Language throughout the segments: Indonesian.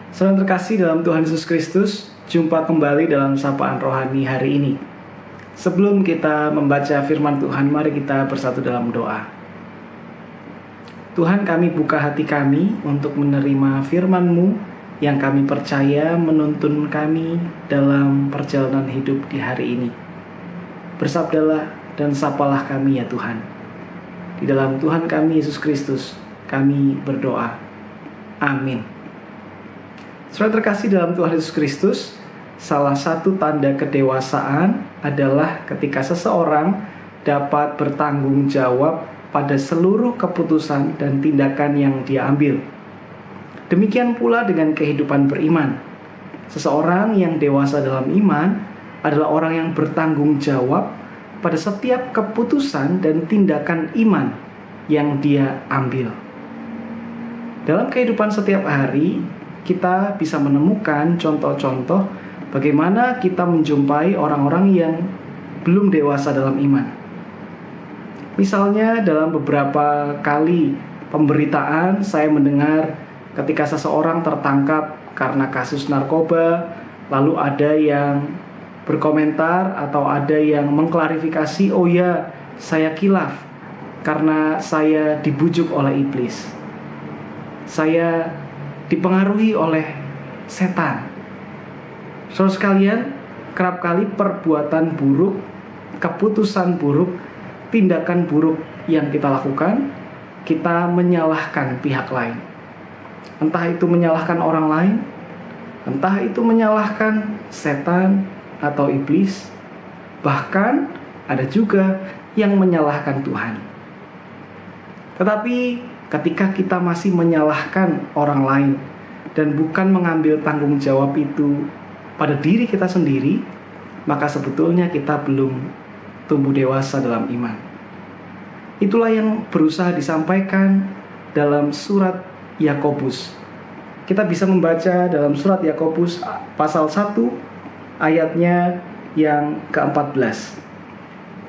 Saudara terkasih dalam Tuhan Yesus Kristus, jumpa kembali dalam Sapaan Rohani hari ini. Sebelum kita membaca firman Tuhan, mari kita bersatu dalam doa. Tuhan, kami buka hati kami untuk menerima firman-Mu yang kami percaya menuntun kami dalam perjalanan hidup di hari ini. Bersabdalah dan sapalah kami ya Tuhan. Di dalam Tuhan kami Yesus Kristus, kami berdoa. Amin. Saudara terkasih dalam Tuhan Yesus Kristus, salah satu tanda kedewasaan adalah ketika seseorang dapat bertanggung jawab pada seluruh keputusan dan tindakan yang dia ambil. Demikian pula dengan kehidupan beriman. Seseorang yang dewasa dalam iman adalah orang yang bertanggung jawab pada setiap keputusan dan tindakan iman yang dia ambil. Dalam kehidupan setiap hari, kita bisa menemukan contoh-contoh bagaimana kita menjumpai orang-orang yang belum dewasa dalam iman. Misalnya dalam beberapa kali pemberitaan saya mendengar ketika seseorang tertangkap karena kasus narkoba, lalu ada yang berkomentar atau ada yang mengklarifikasi, oh ya, saya kilaf karena saya dibujuk oleh iblis. Saya dipengaruhi oleh setan. Saudara sekalian, kerap kali perbuatan buruk, keputusan buruk, tindakan buruk yang kita lakukan, kita menyalahkan pihak lain. Entah itu menyalahkan orang lain, entah itu menyalahkan setan atau iblis, bahkan ada juga yang menyalahkan Tuhan. Tetapi ketika kita masih menyalahkan orang lain dan bukan mengambil tanggung jawab itu pada diri kita sendiri, maka sebetulnya kita belum tumbuh dewasa dalam iman. Itulah yang berusaha disampaikan dalam surat Yakobus. Kita bisa membaca dalam surat Yakobus pasal 1 ayatnya yang ke-14.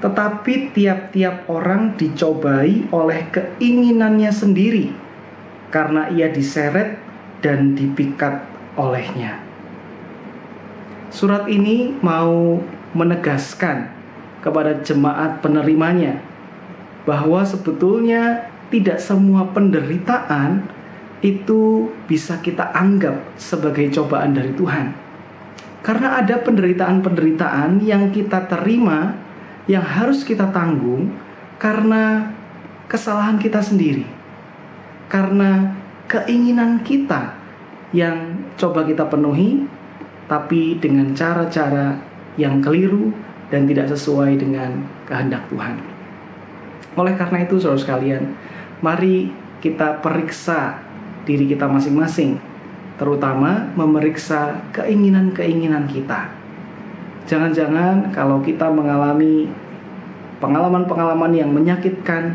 Tetapi tiap-tiap orang dicobai oleh keinginannya sendiri, karena ia diseret dan dipikat olehnya. Surat ini mau menegaskan kepada jemaat penerimanya bahwa sebetulnya tidak semua penderitaan itu bisa kita anggap sebagai cobaan dari Tuhan. Karena ada penderitaan-penderitaan yang kita terima, yang harus kita tanggung karena kesalahan kita sendiri, karena keinginan kita yang coba kita penuhi, tapi dengan cara-cara yang keliru dan tidak sesuai dengan kehendak Tuhan. Oleh karena itu, saudara sekalian, mari kita periksa diri kita masing-masing, terutama memeriksa keinginan-keinginan kita. Jangan-jangan kalau kita mengalami pengalaman-pengalaman yang menyakitkan,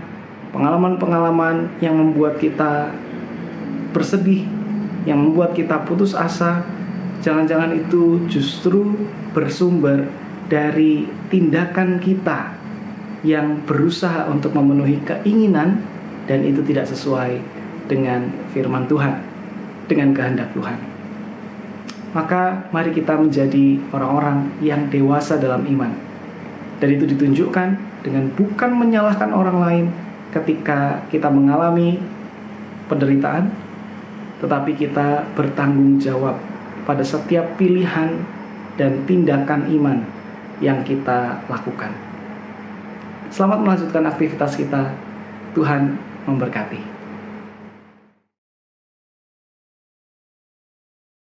pengalaman-pengalaman yang membuat kita bersedih, yang membuat kita putus asa, jangan-jangan itu justru bersumber dari tindakan kita yang berusaha untuk memenuhi keinginan dan itu tidak sesuai dengan firman Tuhan, dengan kehendak Tuhan. Maka mari kita menjadi orang-orang yang dewasa dalam iman. Dan itu ditunjukkan dengan bukan menyalahkan orang lain ketika kita mengalami penderitaan, tetapi kita bertanggung jawab pada setiap pilihan dan tindakan iman yang kita lakukan. Selamat melanjutkan aktivitas kita. Tuhan memberkati.